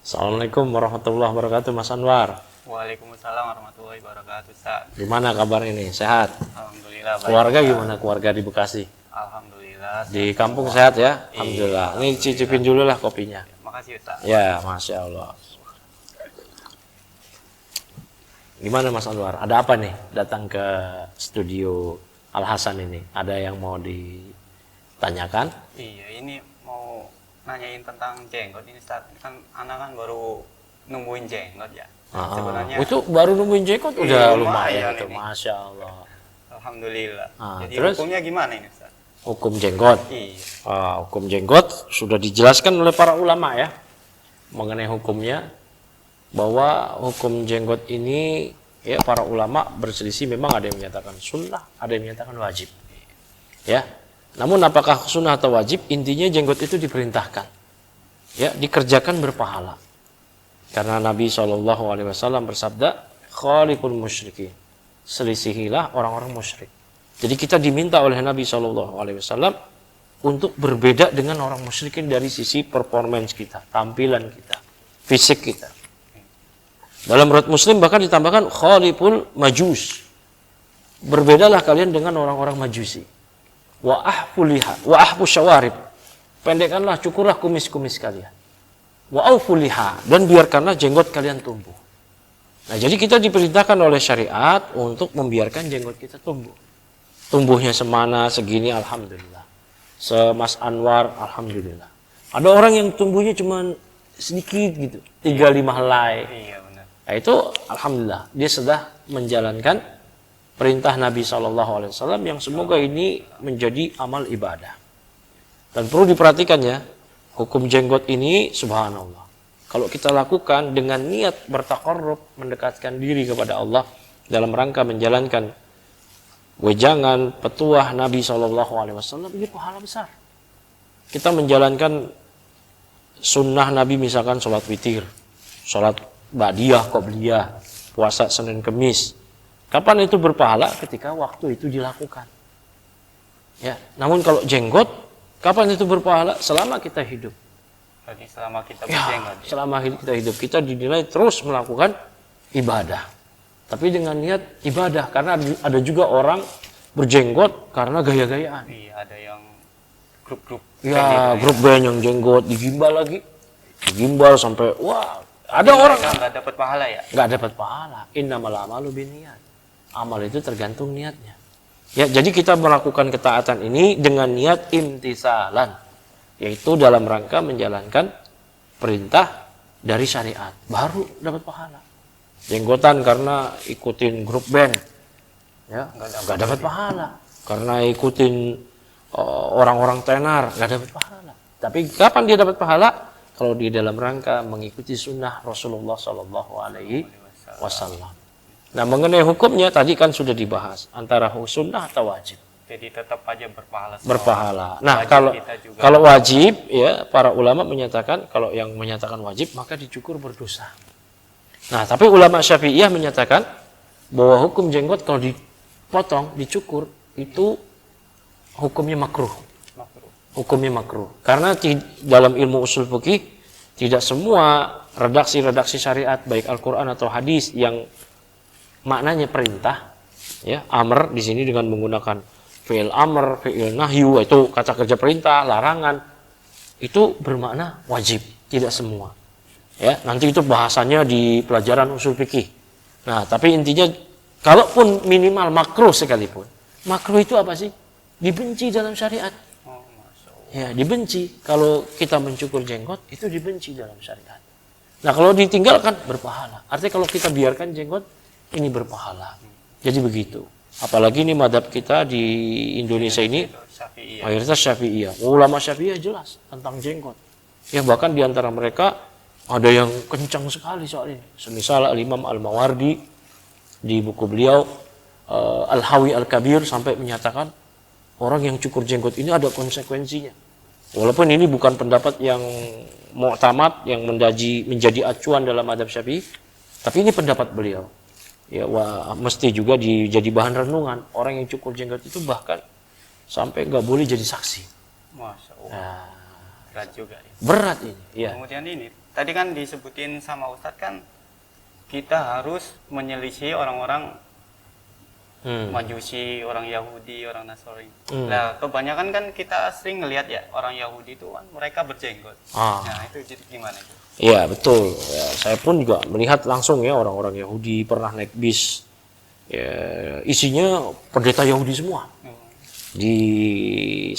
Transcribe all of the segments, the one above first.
Assalamualaikum warahmatullahi wabarakatuh, Mas Anwar. Waalaikumsalam warahmatullahi wabarakatuh, Ustaz. Gimana kabar ini? Sehat? Alhamdulillah baik. Keluarga gimana? Keluarga di Bekasi? Alhamdulillah. Di kampung sehat ya? Iya, Alhamdulillah. Ini cicipin dulu lah kopinya. Makasih, Ustaz. Ya, Masya Allah. Gimana Mas Anwar? Ada apa nih datang ke studio Al Hasan ini? Ada yang mau ditanyakan? Iya, ini mau nanyain tentang jenggot ini, Ustaz. Kan anak kan baru numbuhin jenggot ya. Sebenarnya itu baru nemuin jenggot Iya, udah lumayan lumayan tuh, ini. Masya Allah. alhamdulillah. Jadi Terus? hukumnya gimana ini, Ustaz? Hukum jenggot. Iya. Hukum jenggot sudah dijelaskan oleh para ulama ya mengenai hukumnya, bahwa hukum jenggot ini ya para ulama berselisih, memang ada yang menyatakan sunnah, ada yang menyatakan wajib. Ya. Namun apakah sunnah atau wajib, intinya jenggot itu diperintahkan. Ya, dikerjakan berpahala. Karena Nabi SAW bersabda, "Khaliqul musyrikin." Selisihilah orang-orang musyrik. Jadi kita diminta oleh Nabi SAW untuk berbeda dengan orang musyrikin dari sisi performance kita, tampilan kita, fisik kita. Dalam riwayat Muslim bahkan ditambahkan khaliful majus. Berbedalah kalian dengan orang-orang majusi. Wa ahfuliha, wa ahfu syawarib. Pendekkanlah, cukurlah kumis-kumis kalian. Wa aufuliha, dan biarkanlah jenggot kalian tumbuh. Nah, jadi kita diperintahkan oleh syariat untuk membiarkan jenggot kita tumbuh. Tumbuhnya semana, segini, alhamdulillah. Semas Anwar, alhamdulillah. Ada orang yang tumbuhnya cuma sedikit gitu, 3-5 helai. Iya, benar. Nah, itu alhamdulillah dia sudah menjalankan perintah Nabi SAW yang semoga ini menjadi amal ibadah. Dan perlu diperhatikan ya, hukum jenggot ini subhanallah, kalau kita lakukan dengan niat bertaqarrub, mendekatkan diri kepada Allah dalam rangka menjalankan wejangan petuah Nabi SAW, ini pahala besar. Kita menjalankan sunnah Nabi, misalkan sholat witir, sholat ba'diyah, qobliyah, puasa Senin Kemis. Kapan itu berpahala? Ketika waktu itu dilakukan. Ya, namun kalau jenggot, kapan itu berpahala? Selama kita hidup. Jadi selama kita Ya, berjenggot. Ya. selama kita hidup, kita dinilai terus melakukan ibadah. Tapi dengan niat ibadah, karena ada juga orang berjenggot karena gaya-gayaan. Iya, ada yang grup-grup. Ya, grup band yang jenggot digimbal lagi, digimbal sampai wah. Ada orang nggak dapat pahala ya? nggak dapat pahala. Innamal a'malu binniyat. Amal itu tergantung niatnya. Ya, jadi kita melakukan ketaatan ini dengan niat imtisalan, yaitu dalam rangka menjalankan perintah dari syariat, baru dapat pahala. Jenggotan karena ikutin grup band, ya nggak dapat pahala. Karena ikutin orang-orang tenar, nggak dapat pahala. Tapi kapan dia dapat pahala? Kalau di dalam rangka mengikuti sunnah Rasulullah SAW. Nah, mengenai hukumnya tadi kan sudah dibahas antara sunnah atau wajib. Jadi tetap aja berpahala. Berpahala. Nah, Wajib kalau kita juga. kalau wajib ya, para ulama menyatakan kalau yang menyatakan wajib maka dicukur berdosa. Nah, tapi ulama Syafi'iyah menyatakan bahwa hukum jenggot kalau dipotong, dicukur itu hukumnya makruh. Hukumnya makruh. Karena dalam ilmu usul fikih tidak semua redaksi-redaksi syariat baik Al-Qur'an atau hadis yang maknanya perintah, ya, amr di sini dengan menggunakan fi'il amr, fi'il nahyu, itu kata kerja perintah, larangan, itu bermakna wajib, tidak semua. Ya, nanti itu bahasanya di pelajaran usul fikih. Nah, tapi intinya kalaupun minimal makruh sekalipun, makruh itu apa sih? Dibenci dalam syariat. Oh, Masya Allah. Ya, dibenci. Kalau kita mencukur jenggot itu dibenci dalam syariat. Nah, kalau ditinggalkan berpahala. Artinya kalau kita biarkan jenggot ini berpahala. Jadi begitu. Apalagi ini madhab kita di Indonesia ini Syafi'iyah. mayoritas Syafi'iyah. Ulama Syafi'iyah jelas tentang jenggot. Ya, bahkan di antara mereka ada yang kencang sekali soal ini. Semisal Imam Al-Mawardi di buku beliau Al-Hawi Al-Kabir sampai menyatakan orang yang cukur jenggot ini ada konsekuensinya. Walaupun ini bukan pendapat yang mu'tamad yang menjadi acuan dalam madhab Syafi'i, tapi ini pendapat beliau. Ya, mesti juga jadi bahan renungan. Orang yang cukur jenggot itu bahkan sampai nggak boleh jadi saksi. Masya Allah. Nah, Berat juga ya. berat ini. Ya. Kemudian ini tadi kan disebutin sama Ustadz kan kita harus menyelisih orang-orang Majusi, orang Yahudi, orang Nasrani. Nah, kebanyakan kan kita sering ngelihat ya orang Yahudi itu kan mereka berjenggot. Nah, itu jadi gimana itu? Iya, betul. Ya, saya pun juga melihat langsung ya orang-orang Yahudi pernah naik bis. Ya, isinya pendeta Yahudi semua. Di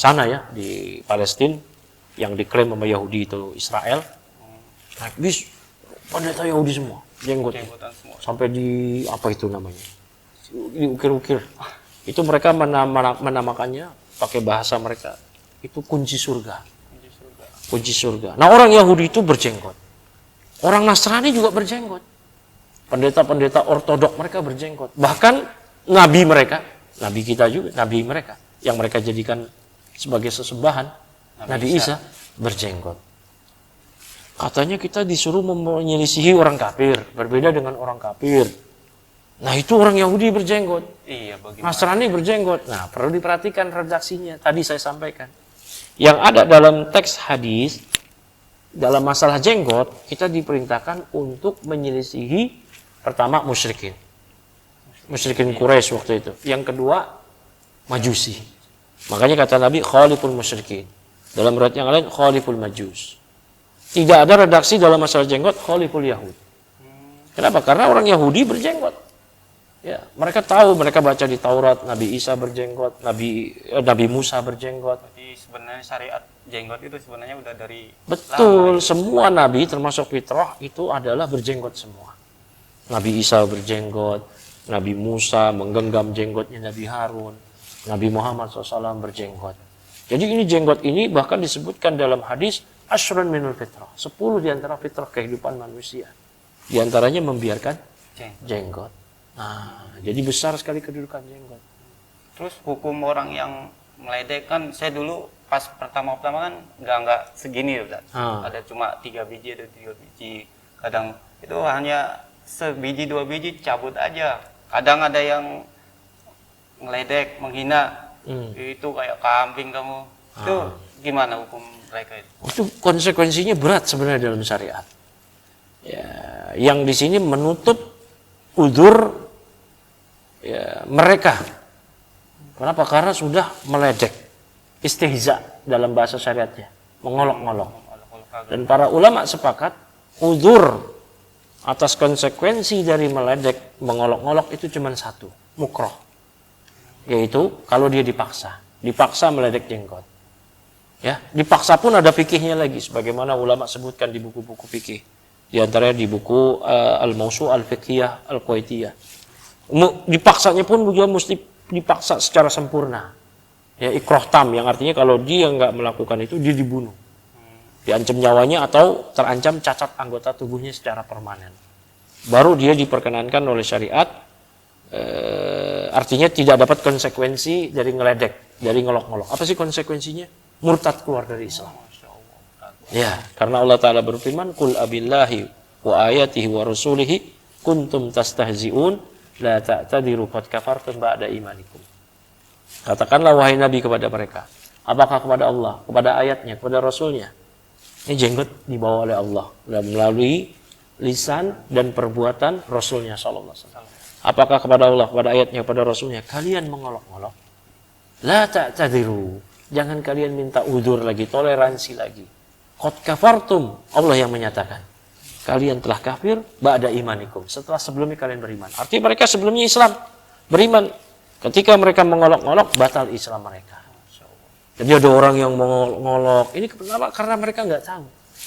sana ya, di Palestina yang diklaim sama Yahudi itu Israel. Naik bis pendeta Yahudi semua, jenggotnya. Sampai di apa itu namanya? Diukir-ukir. Itu mereka menamakannya pakai bahasa mereka itu kunci surga. Kunci surga. Nah, orang Yahudi itu berjenggot. Orang Nasrani juga berjenggot. Pendeta-pendeta ortodok mereka berjenggot. Bahkan nabi mereka, nabi kita juga, nabi mereka yang mereka jadikan sebagai sesembahan, Nabi Isa berjenggot. Katanya kita disuruh menyelisihi orang kafir, berbeda dengan orang kafir. Nah, itu orang Yahudi berjenggot. Iya, bagaimana? Nasrani berjenggot. Nah, perlu diperhatikan redaksinya. Tadi saya sampaikan. Yang ada dalam teks hadis, dalam masalah jenggot, kita diperintahkan untuk menyelisihi pertama musyrikin. Musyrikin Quraisy waktu itu. Yang kedua, Majusi. Makanya kata Nabi, khaliful musyrikin. Dalam riwayat yang lain, khaliful majus. Tidak ada redaksi dalam masalah jenggot, khaliful Yahud. Kenapa? Karena orang Yahudi berjenggot. Ya, mereka tahu, mereka baca di Taurat Nabi Isa berjenggot, Nabi Musa berjenggot. Jadi sebenarnya syariat jenggot itu sebenarnya udah dari betul, semua nabi termasuk fitrah itu adalah berjenggot semua. Nabi Isa berjenggot, Nabi Musa menggenggam jenggotnya Nabi Harun, Nabi Muhammad SAW berjenggot. Jadi ini jenggot ini bahkan disebutkan dalam hadis asyrun minul fitrah, 10 di antara fitrah kehidupan manusia. Di antaranya membiarkan jenggot. Nah, jadi besar sekali kedudukan jenggot. Terus hukum orang yang meledek kan, saya dulu pas pertama-pertama kan nggak segini Ustaz. Ada cuma 3 biji atau 3 biji. Kadang itu hanya sebiji 2 biji cabut aja. Kadang ada yang ngeledek, menghina. Itu kayak kambing kamu. Itu gimana hukum mereka itu? Itu konsekuensinya berat sebenarnya dalam syariat. Ya, yang di sini menutup udzur ya, mereka. Kenapa? Karena sudah meledek, istihza dalam bahasa syariatnya, mengolok-olok. Dan para ulama sepakat udzur atas konsekuensi dari meledek, mengolok-olok itu cuma satu, mukroh. Yaitu kalau dia dipaksa meledek jenggot. Ya, dipaksa pun ada fikihnya lagi, sebagaimana ulama sebutkan di buku-buku fikih. Di antaranya di buku Al-Mawsu' Al-Fiqhiyah Al-Quwaitiyah. Dipaksanya pun juga mesti dipaksa secara sempurna. Ya, ikroh tam, yang artinya kalau dia nggak melakukan itu, dia dibunuh. Diancam nyawanya atau terancam cacat anggota tubuhnya secara permanen. Baru dia diperkenankan oleh syariat, artinya tidak dapat konsekuensi dari ngeledek, dari ngolok-ngolok. Apa sih konsekuensinya? Murtad, keluar dari Islam. Ya, karena Allah Ta'ala berfirman, Qul abillahi wa ayatihi wa rasulihi kuntum tastahzi'un la ta'tadiru qad kafartum ba'da imanikum. Katakanlah wahai Nabi kepada mereka, apakah kepada Allah, kepada ayatnya, kepada Rasulnya? Ini jenggot dibawa oleh Allah melalui lisan dan perbuatan Rasulnya sallallahu alaihi wasallam. Apakah kepada Allah, kepada ayatnya, kepada Rasulnya kalian mengolok-olok? La ta'tadiru, jangan kalian minta udzur lagi, toleransi lagi. Qad kafartum, Allah yang menyatakan kalian telah kafir ba'da imanikum, setelah sebelumnya kalian beriman. Artinya mereka sebelumnya Islam, beriman. Ketika mereka mengolok-olok, batal Islam mereka. Jadi ada orang yang mengolok-olok. Ini kenapa? Karena mereka nggak tahu.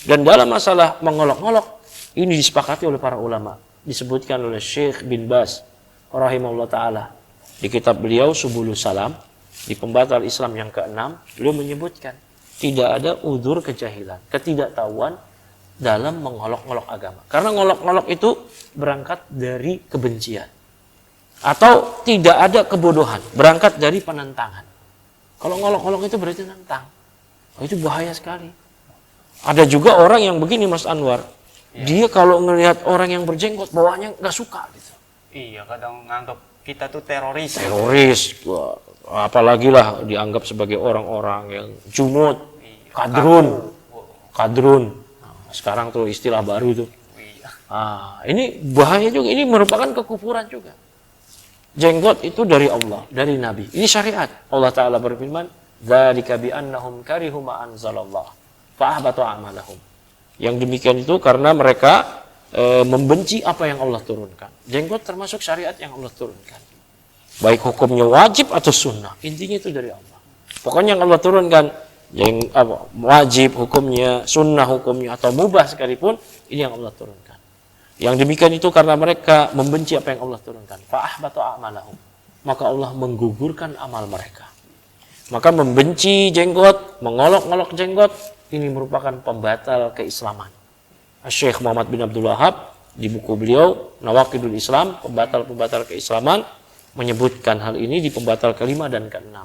Dan dalam masalah mengolok-olok, ini disepakati oleh para ulama. Disebutkan oleh Syekh bin Baz rahimahullah ta'ala. Di kitab beliau Subulus Salam, di pembatal Islam yang ke-6, beliau menyebutkan tidak ada udzur kejahilan, ketidaktahuan dalam mengolok-olok agama. Karena ngolok-ngolok itu berangkat dari kebencian. Atau tidak ada kebodohan, berangkat dari penentangan. Kalau ngolok-ngolok itu berarti nentang. Oh, itu bahaya sekali. Ada juga orang yang begini Mas Anwar. Ya. Dia kalau ngelihat orang yang berjenggot, bawaannya nggak suka gitu. Iya, kadang nganggap kita tuh teroris. Teroris. Wah, apalagi lah dianggap sebagai orang-orang yang jumut, kadrun. Sekarang tuh istilah baru tuh. Iya. Ini bahaya juga. Ini merupakan kekufuran juga. Jenggot itu dari Allah, dari Nabi. Ini syariat. Allah Ta'ala berfirman, "Dzalika bi annahum karihu ma anzalallah, fa ahbata a'malahum." Yang demikian itu karena mereka membenci apa yang Allah turunkan. Jenggot termasuk syariat yang Allah turunkan. Baik hukumnya wajib atau sunnah, intinya itu dari Allah. Pokoknya yang Allah turunkan, wajib hukumnya, sunnah hukumnya, atau mubah sekalipun, ini yang Allah turunkan. Yang demikian itu karena mereka membenci apa yang Allah turunkan. Fa'ahbata a'malahum. Maka Allah menggugurkan amal mereka. Maka membenci jenggot, mengolok-olok jenggot, ini merupakan pembatal keislaman. Syekh Muhammad bin Abdul Wahab di buku beliau Nawaqidul Islam, pembatal-pembatal keislaman, menyebutkan hal ini di pembatal ke-5 dan ke-6.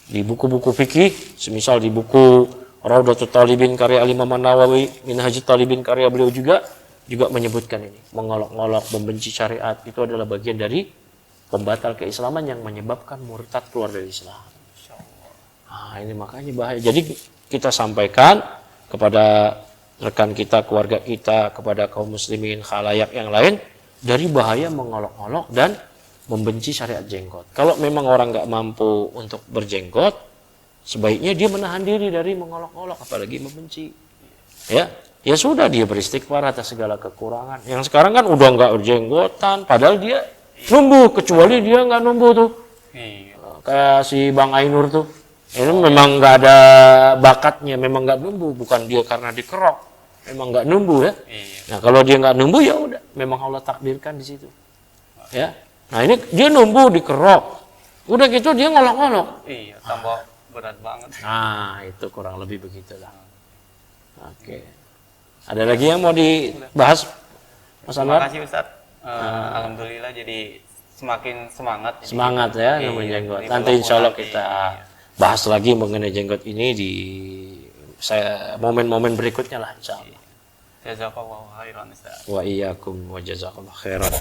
Di buku-buku fikih, semisal di buku Raudatul Talibin karya Imam An-Nawawi, Minhajut Talibin karya beliau juga menyebutkan ini. Mengolok-olok, membenci syariat, itu adalah bagian dari pembatal keislaman yang menyebabkan murtad keluar dari Islam. Ini makanya bahaya. Jadi kita sampaikan kepada rekan kita, keluarga kita, kepada kaum muslimin, khalayak yang lain, dari bahaya mengolok-olok dan membenci syariat jenggot. Kalau memang orang nggak mampu untuk berjenggot, sebaiknya dia menahan diri dari mengolok-olok, apalagi membenci. Ya sudah, dia beristighfar atas segala kekurangan. Yang sekarang kan udah nggak berjenggotan, padahal dia numbuh, kecuali dia nggak numbuh tuh. Kayak si Bang Ainur tuh, ini memang nggak ada bakatnya, memang nggak numbuh, bukan dia karena dikerok, memang nggak numbuh ya. Nah kalau dia nggak numbuh ya udah, memang Allah takdirkan di situ. Ya, nah ini dia numbuh dikerok, udah gitu dia ngolok-ngolok. Iya, tambah berat banget. Nah itu kurang lebih begitulah. Oke. Ada lagi yang mau dibahas, Mas Anwar? Terima kasih Ustadz. Alhamdulillah jadi semakin semangat. Semangat ya namanya jenggot. Nanti insya Allah kita bahas lagi mengenai jenggot ini di momen-momen berikutnya lah insya Allah. Jazakallahu khairan Ustaz. Wa iyyakum wa jazakallahu khairan.